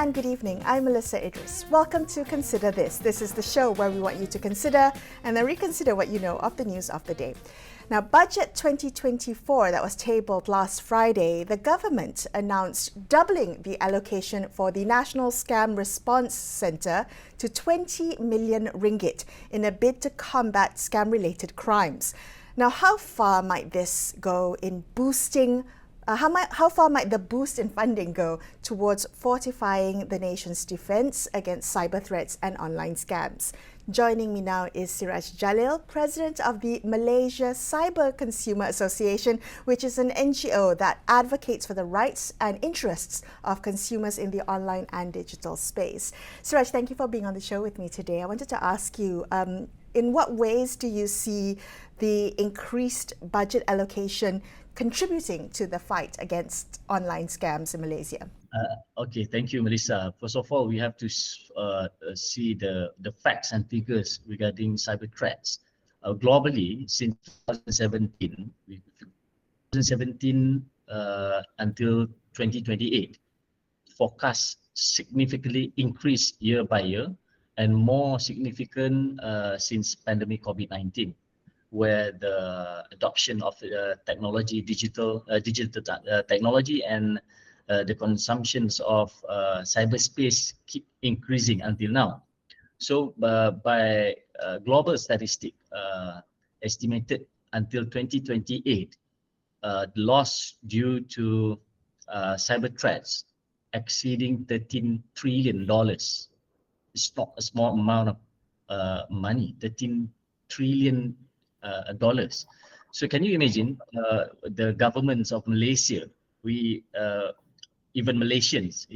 and good evening. I'm Melisa Idris. Welcome to Consider This. This is the show where we want you to consider and then reconsider what you know of the news of the day. Now, Budget 2024 that was tabled last Friday, the government announced doubling the allocation for the National Scam Response Centre to 20 million ringgit in a bid to combat scam-related crimes. Now, how far might this go in boosting how far might the boost in funding go towards fortifying the nation's defence against cyber threats and online scams? Joining me now is Siraj Jalil, President of the Malaysia Cyber Consumer Association, which is an NGO that advocates for the rights and interests of consumers in the online and digital space. Siraj, thank you for being on the show with me today. I wanted to ask you, in what ways do you see the increased budget allocation contributing to the fight against online scams in Malaysia? Okay, thank you, Melissa. First of all, we have to see the facts and figures regarding cyber threats. Globally, since 2017, until 2028, forecasts significantly increase year by year, and more significant since pandemic COVID-19. Where the adoption of digital technology and the consumptions of cyberspace keep increasing until now. So by global statistic, estimated until 2028, the loss due to cyber threats exceeding $13 trillion. It's not a small amount of money, $13 trillion. So can you imagine the governments of Malaysia, we even Malaysians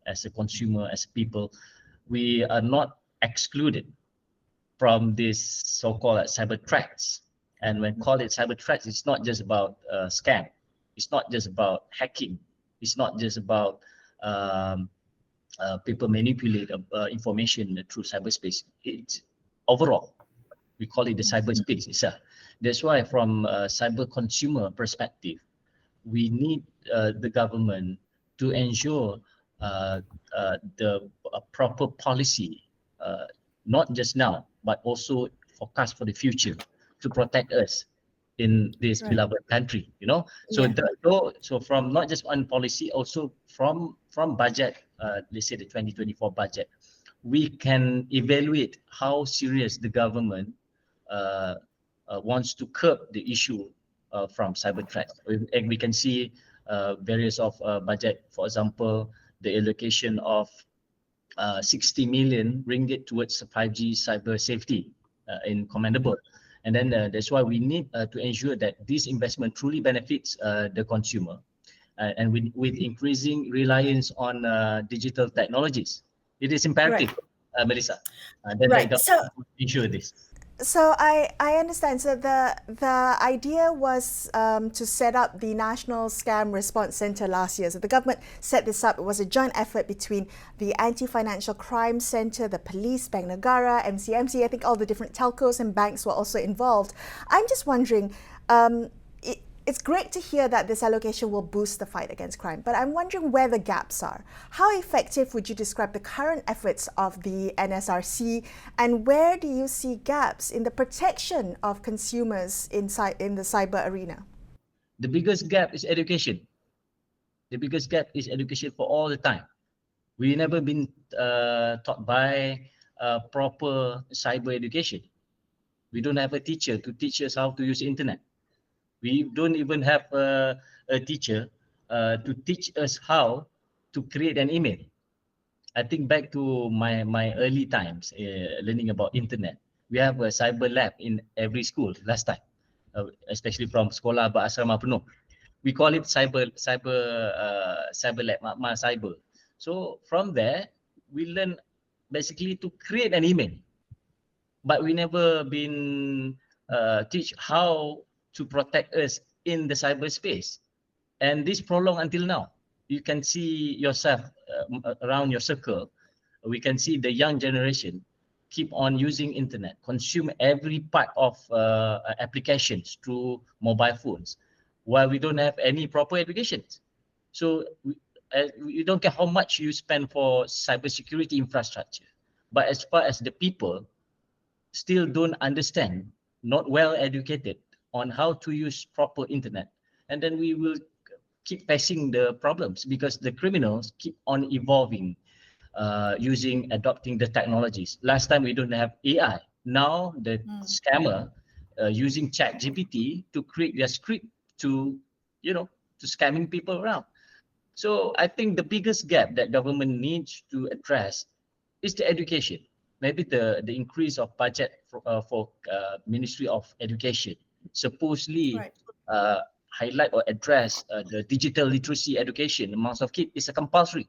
as a consumer, as people, we are not excluded from this so-called cyber threats. And when called it cyber threats, it's not just about scam, it's not just about hacking, it's not just about people manipulate information through cyberspace. It's overall. We call it the cyberspace itself. That's why from a cyber consumer perspective, we need the government to ensure the proper policy, not just now, but also forecast for the future to protect us in this beloved country, you know. So so from not just on policy, also from budget, let's say the 2024 budget, we can evaluate how serious the government wants to curb the issue from cyber threats. And we can see various of budget, for example, the allocation of 60 million ringgit towards 5G cyber safety in commendable. And then that's why we need to ensure that this investment truly benefits the consumer. And with increasing reliance on digital technologies, it is imperative, Melissa, that the government ensure this. So I understand. So the idea was to set up the National Scam Response Centre last year. So the government set this up. It was a joint effort between the Anti-Financial Crime Centre, the Police, Bank Negara, MCMC. I think all the different telcos and banks were also involved. I'm just wondering, it's great to hear that this allocation will boost the fight against crime, but I'm wondering where the gaps are. How effective would you describe the current efforts of the NSRC, and where do you see gaps in the protection of consumers in the cyber arena? The biggest gap is education. The biggest gap is education for all the time. We've never been taught by proper cyber education. We don't have a teacher to teach us how to use internet. We don't even have a teacher to teach us how to create an email. I think back to my early times learning about internet. We have a cyber lab in every school last time, especially from Sekolah Berasrama Penuh. We call it cyber lab, MATTA cyber. So from there, we learn basically to create an email, but we never been teach how to protect us in the cyberspace. And this prolonged until now. You can see yourself around your circle. We can see the young generation keep on using internet, consume every part of applications through mobile phones, while we don't have any proper education. So you don't care how much you spend for cybersecurity infrastructure, but as far as the people still don't understand, not well educated on how to use proper internet, and then we will keep facing the problems because the criminals keep on evolving, adopting the technologies. Last time we don't have AI. Now the scammer using Chat GPT to create their script to, to scamming people around. So I think the biggest gap that government needs to address is the education. Maybe the increase of budget for Ministry of Education supposedly highlight or address the digital literacy education amongst of kids is a compulsory,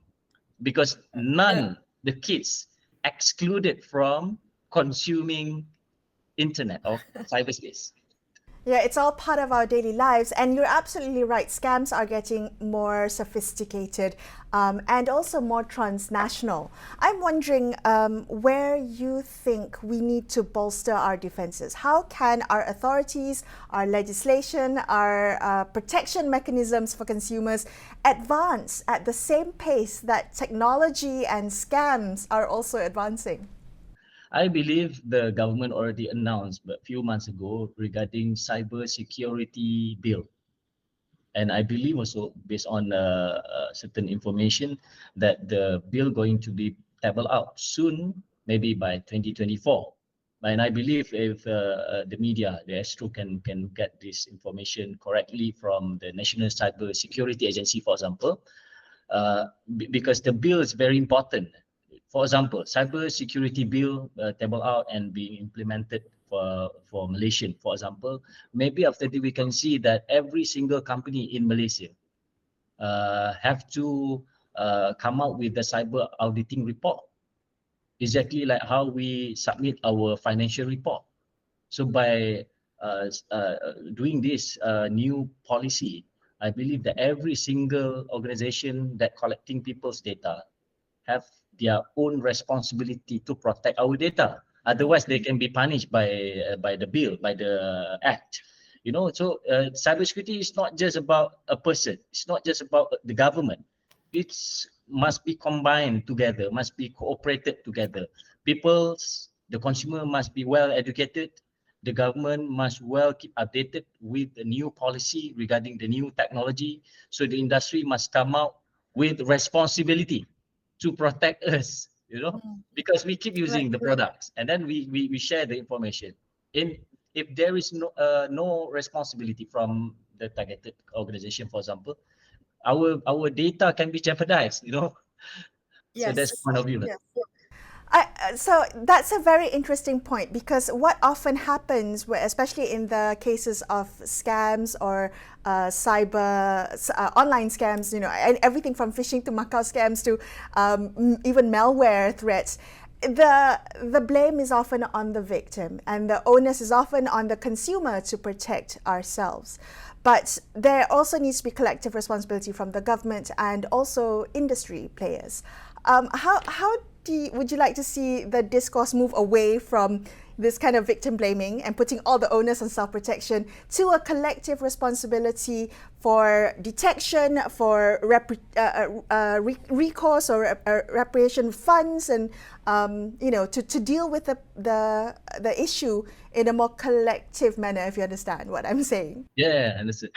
because none the kids excluded from consuming internet or cyberspace. Yeah, it's all part of our daily lives. And you're absolutely right. Scams are getting more sophisticated and also more transnational. I'm wondering where you think we need to bolster our defenses. How can our authorities, our legislation, our protection mechanisms for consumers advance at the same pace that technology and scams are also advancing? I believe the government already announced a few months ago regarding cybersecurity bill. And I believe also based on certain information that the bill going to be tabled out soon, maybe by 2024. And I believe if the media, the Astro can get this information correctly from the National Cyber Security Agency, for example, because the bill is very important. For example, cyber security bill table out and being implemented for Malaysian, for example, maybe after that we can see that every single company in Malaysia have to come out with the cyber auditing report, exactly like how we submit our financial report. So by doing this new policy, I believe that every single organization that collecting people's data have their own responsibility to protect our data. Otherwise, they can be punished by the bill, by the act. So cybersecurity is not just about a person. It's not just about the government. It must be combined together, must be cooperated together. The consumer must be well educated. The government must well keep updated with the new policy regarding the new technology. So the industry must come out with responsibility to protect us, because we keep using the products and then we share the information. If there is no responsibility from the targeted organization, for example, our data can be jeopardized, So that's one of you. Yes. So that's a very interesting point, because what often happens, especially in the cases of scams or online scams, and everything from phishing to Macau scams to even malware threats, the blame is often on the victim and the onus is often on the consumer to protect ourselves. But there also needs to be collective responsibility from the government and also industry players. How would you like to see the discourse move away from this kind of victim blaming and putting all the onus on self-protection to a collective responsibility for detection, for recourse or reparation funds, and to deal with the issue in a more collective manner, if you understand what I'm saying? Yeah, understood.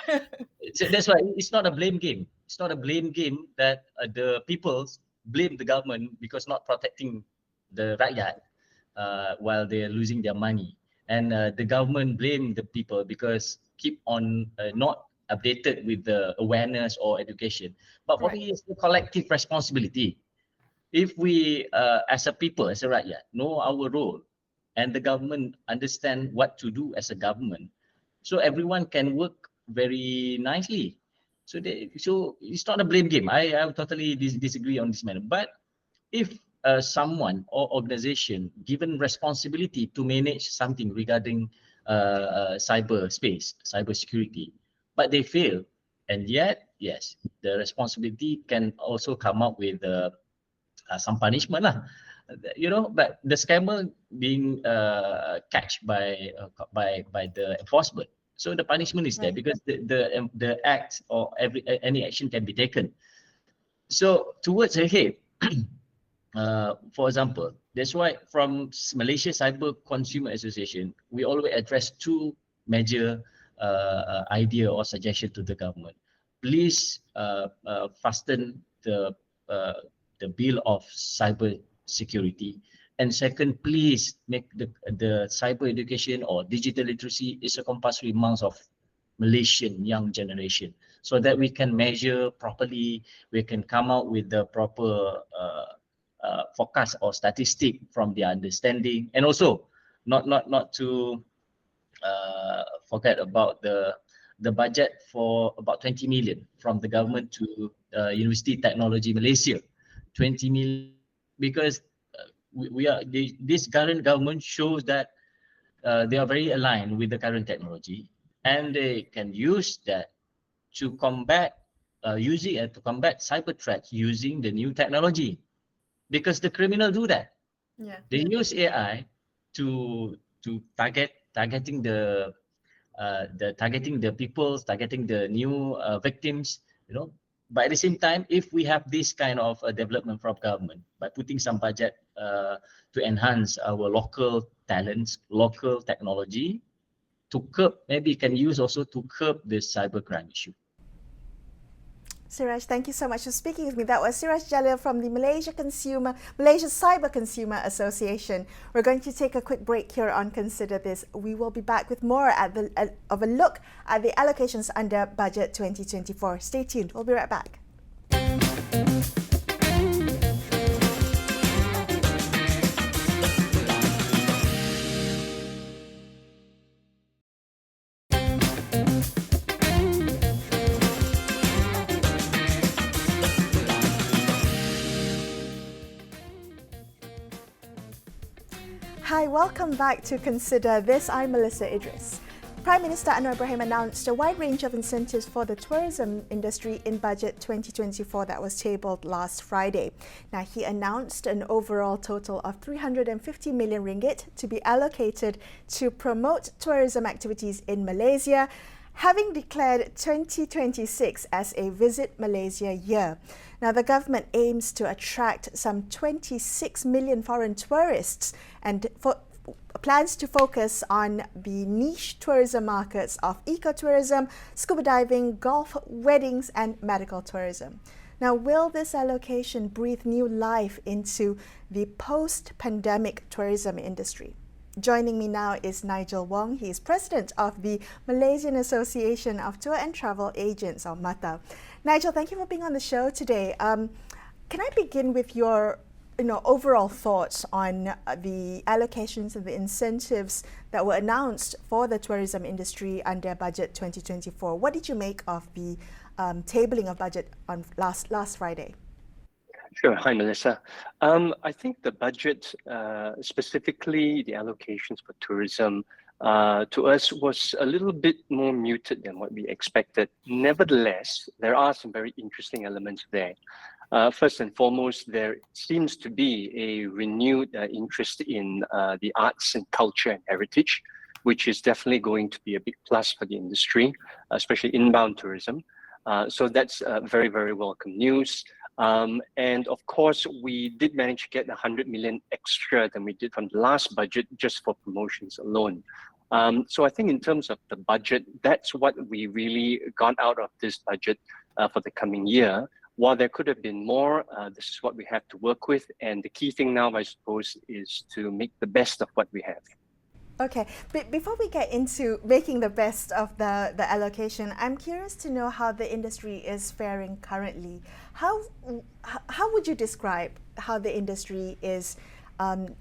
That's why it's not a blame game. It's not a blame game that the people blame the government because not protecting the rakyat while they're losing their money, and the government blame the people because keep on not updated with the awareness or education. But for me, it's the collective responsibility. If we as a people, as a rakyat, know our role, and the government understand what to do as a government, so everyone can work very nicely. So it's not a blame game. I totally disagree on this matter. But if someone or organization given responsibility to manage something regarding cybersecurity, but they fail, and yet, yes, the responsibility can also come up with some punishment lah. But the scammer being catched by the enforcement. So the punishment is there because the act or any action can be taken. So towards ahead, for example, that's why from Malaysia Cyber Consumer Association, we always address two major idea or suggestion to the government. Please fasten the bill of cyber security, and second, please make the cyber education or digital literacy is a compulsory amongst of Malaysian young generation, so that we can measure properly, we can come out with the proper forecast or statistic from the understanding, and also not to forget about the budget for about 20 million from the government to University Technology Malaysia, 20 million, because this current government shows that they are very aligned with the current technology, and they can use that to combat to combat cyber threats using the new technology, because the criminal do that. Yeah. They use AI to targeting the people, targeting the new victims, you know. But at the same time, if we have this kind of development from government by putting some budget to enhance our local talents, local technology, to curb, maybe can use also to curb this cybercrime issue. Siraj, thank you so much for speaking with me. That was Siraj Jalil from the Malaysia Cyber Consumer Association. We're going to take a quick break here on Consider This. We will be back with more of a look at the allocations under Budget 2024. Stay tuned. We'll be right back. Hi, welcome back to Consider This. I'm Melisa Idris. Prime Minister Anwar Ibrahim announced a wide range of incentives for the tourism industry in Budget 2024 that was tabled last Friday. Now, he announced an overall total of 350 million ringgit to be allocated to promote tourism activities in Malaysia, having declared 2026 as a Visit Malaysia year. Now, the government aims to attract some 26 million foreign tourists and plans to focus on the niche tourism markets of ecotourism, scuba diving, golf, weddings, and medical tourism. Now, will this allocation breathe new life into the post-pandemic tourism industry? Joining me now is Nigel Wong. He is president of the Malaysian Association of Tour and Travel Agents, or MATTA. Nigel, thank you for being on the show today. Can I begin with your overall thoughts on the allocations and the incentives that were announced for the tourism industry under Budget 2024? What did you make of the tabling of budget on last Friday? Sure. Hi, Melissa. I think the budget, specifically the allocations for tourism, to us was a little bit more muted than what we expected. Nevertheless, there are some very interesting elements there. First and foremost, there seems to be a renewed interest in the arts and culture and heritage, which is definitely going to be a big plus for the industry, especially inbound tourism. So that's very, very welcome news. And of course, we did manage to get 100 million extra than we did from the last budget just for promotions alone. So I think in terms of the budget, that's what we really got out of this budget for the coming year. While there could have been more, this is what we have to work with. And the key thing now, I suppose, is to make the best of what we have. Okay, but before we get into making the best of the allocation, I'm curious to know how the industry is faring currently. How would you describe how the industry is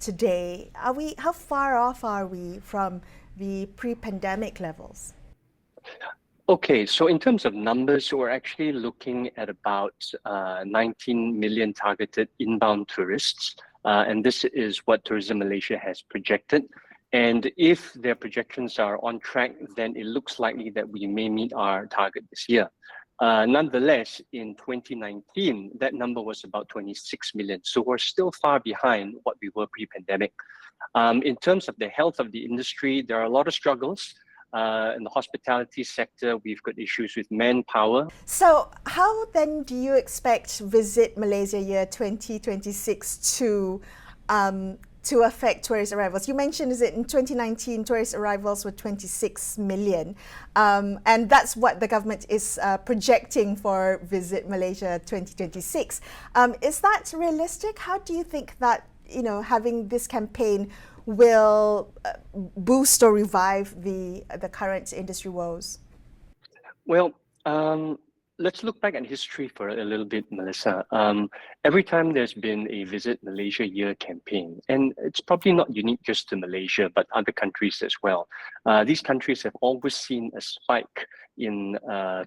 today? How far off are we from the pre-pandemic levels? Okay, so in terms of numbers, we're actually looking at about 19 million targeted inbound tourists. And this is what Tourism Malaysia has projected. And if their projections are on track, then it looks likely that we may meet our target this year. Nonetheless, in 2019, that number was about 26 million. So we're still far behind what we were pre-pandemic. In terms of the health of the industry, there are a lot of struggles. In the hospitality sector, we've got issues with manpower. So how then do you expect Visit Malaysia Year 2026 to affect tourist arrivals? You mentioned, is it in 2019, tourist arrivals were 26 million. And that's what the government is projecting for Visit Malaysia 2026. Is that realistic? How do you think that, having this campaign will boost or revive the current industry woes? Well, let's look back at history for a little bit, Melissa. Every time there's been a Visit Malaysia Year campaign, and it's probably not unique just to Malaysia, but other countries as well. These countries have always seen a spike in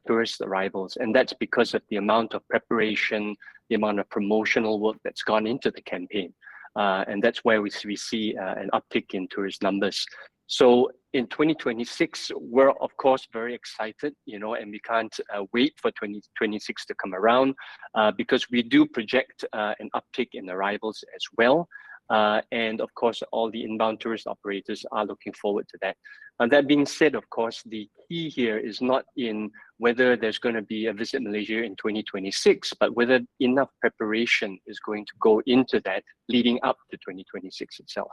tourist arrivals, and that's because of the amount of preparation, the amount of promotional work that's gone into the campaign. And that's where we see an uptick in tourist numbers. So in 2026, we're of course very excited, and we can't wait for 2026 to come around because we do project an uptick in arrivals as well. And of course, all the inbound tourist operators are looking forward to that. And that being said, of course, the key here is not in whether there's going to be a Visit Malaysia in 2026, but whether enough preparation is going to go into that leading up to 2026 itself.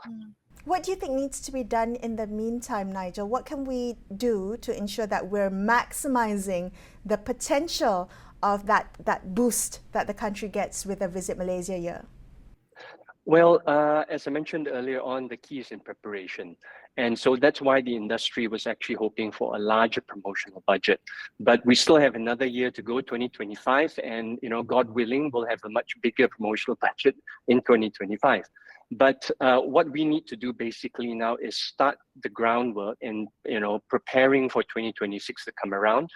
What do you think needs to be done in the meantime, Nigel? What can we do to ensure that we're maximizing the potential of that boost that the country gets with a Visit Malaysia Year? Well, as I mentioned earlier on, the key is in preparation. And so that's why the industry was actually hoping for a larger promotional budget. But we still have another year to go, 2025, and God willing, we'll have a much bigger promotional budget in 2025. But what we need to do basically now is start the groundwork and preparing for 2026 to come around.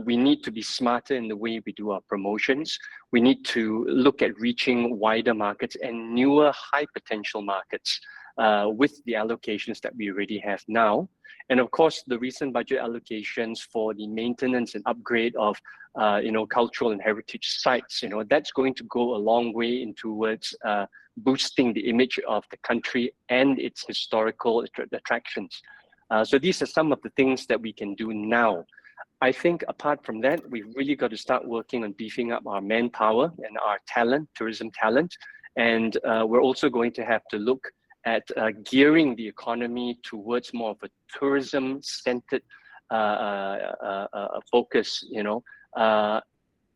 We need to be smarter in the way we do our promotions. We need to look at reaching wider markets and newer high potential markets with the allocations that we already have now. And of course, the recent budget allocations for the maintenance and upgrade of cultural and heritage sites, that's going to go a long way in towards boosting the image of the country and its historical attractions. So these are some of the things that we can do now. I think apart from that, we've really got to start working on beefing up our manpower and our talent, tourism talent. And we're also going to have to look at gearing the economy towards more of a tourism-centered focus,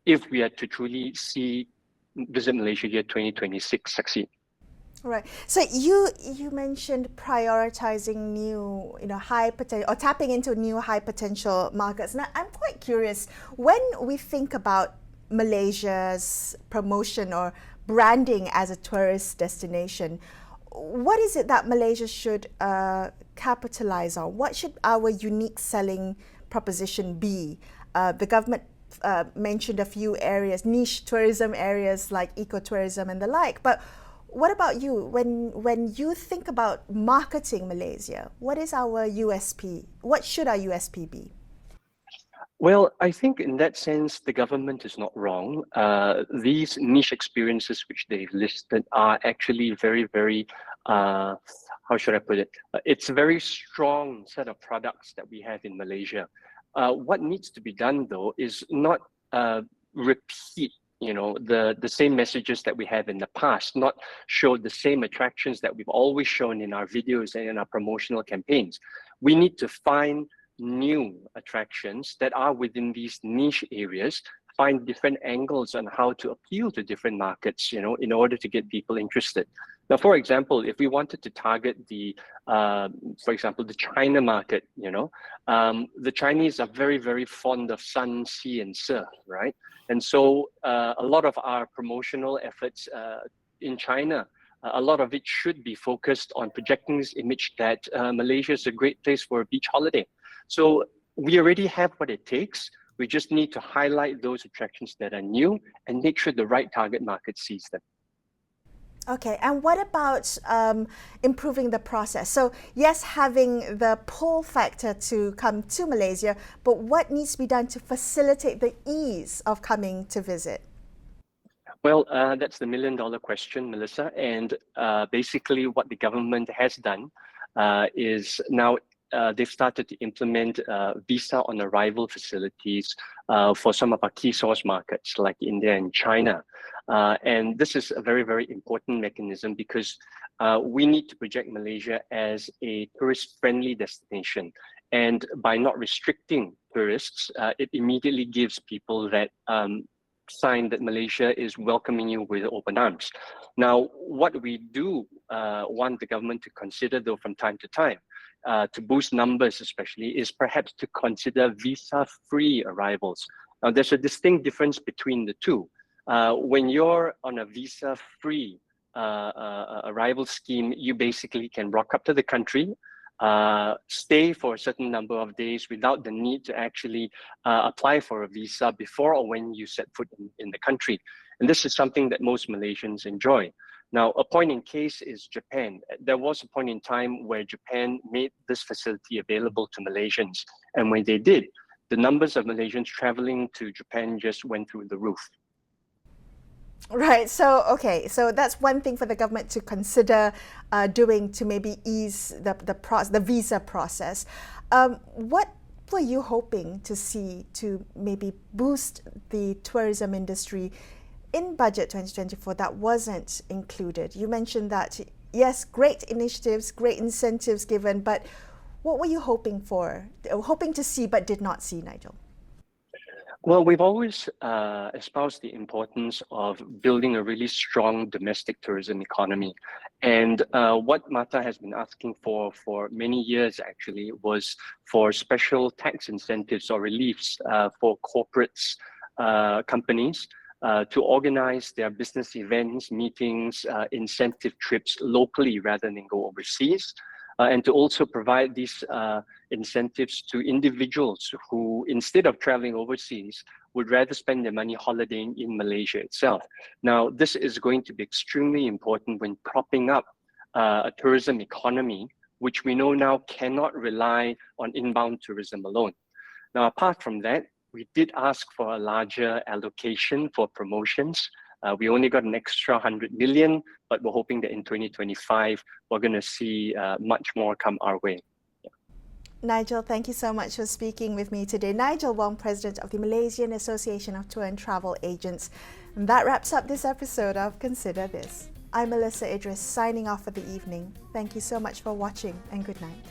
if we are to truly see Visit Malaysia Year 2026 succeed. Right. So you mentioned prioritizing new, high potential, or tapping into new high potential markets. Now, I'm quite curious, when we think about Malaysia's promotion or branding as a tourist destination, what is it that Malaysia should capitalize on? What should our unique selling proposition be? The government mentioned a few areas, niche tourism areas like ecotourism and the like. But what about you? When you think about marketing Malaysia, what is our USP? What should our USP be? Well, I think in that sense, the government is not wrong. These niche experiences which they've listed are actually very, very, how should I put it? It's a very strong set of products that we have in Malaysia. What needs to be done, though, is not repeat the same messages that we have in the past, not show the same attractions that we've always shown in our videos and in our promotional campaigns. We need to find new attractions that are within these niche areas, find different angles on how to appeal to different markets, in order to get people interested. Now, for example, if we wanted to target the China market, the Chinese are very, very fond of sun, sea, and surf, right? And so a lot of our promotional efforts in China, a lot of it should be focused on projecting this image that Malaysia is a great place for a beach holiday. So we already have what it takes. We just need to highlight those attractions that are new and make sure the right target market sees them. Okay, and what about improving the process? So yes, having the pull factor to come to Malaysia, but what needs to be done to facilitate the ease of coming to visit? Well, that's the million-dollar question, Melissa. And basically what the government has done is now they've started to implement visa on arrival facilities for some of our key source markets like India and China. And this is a very, very important mechanism because we need to project Malaysia as a tourist-friendly destination. And by not restricting tourists, it immediately gives people that sign that Malaysia is welcoming you with open arms. Now, what we do want the government to consider, though, from time to time, to boost numbers especially, is perhaps to consider visa-free arrivals. Now, there's a distinct difference between the two. When you're on a visa-free arrival scheme, you basically can rock up to the country, stay for a certain number of days without the need to actually apply for a visa before or when you set foot in the country. And this is something that most Malaysians enjoy. Now, a point in case is Japan. There was a point in time where Japan made this facility available to Malaysians. And when they did, the numbers of Malaysians traveling to Japan just went through the roof. Right. So, okay. So that's one thing for the government to consider doing to maybe ease the visa process. What were you hoping to see to maybe boost the tourism industry in Budget 2024 that wasn't included? You mentioned that, yes, great initiatives, great incentives given, but what were you hoping to see but did not see, Nigel? Well, we've always espoused the importance of building a really strong domestic tourism economy. And what MATTA has been asking for many years actually was for special tax incentives or reliefs for corporates, companies, to organize their business events, meetings, incentive trips locally rather than go overseas. And to also provide these incentives to individuals who, instead of traveling overseas, would rather spend their money holidaying in Malaysia itself. Now, this is going to be extremely important when propping up a tourism economy, which we know now cannot rely on inbound tourism alone. Now, apart from that, we did ask for a larger allocation for promotions. We only got an extra 100 million, but we're hoping that in 2025, we're going to see much more come our way. Yeah. Nigel, thank you so much for speaking with me today. Nigel Wong, President of the Malaysian Association of Tour and Travel Agents. And that wraps up this episode of Consider This. I'm Melisa Idris, signing off for the evening. Thank you so much for watching and good night.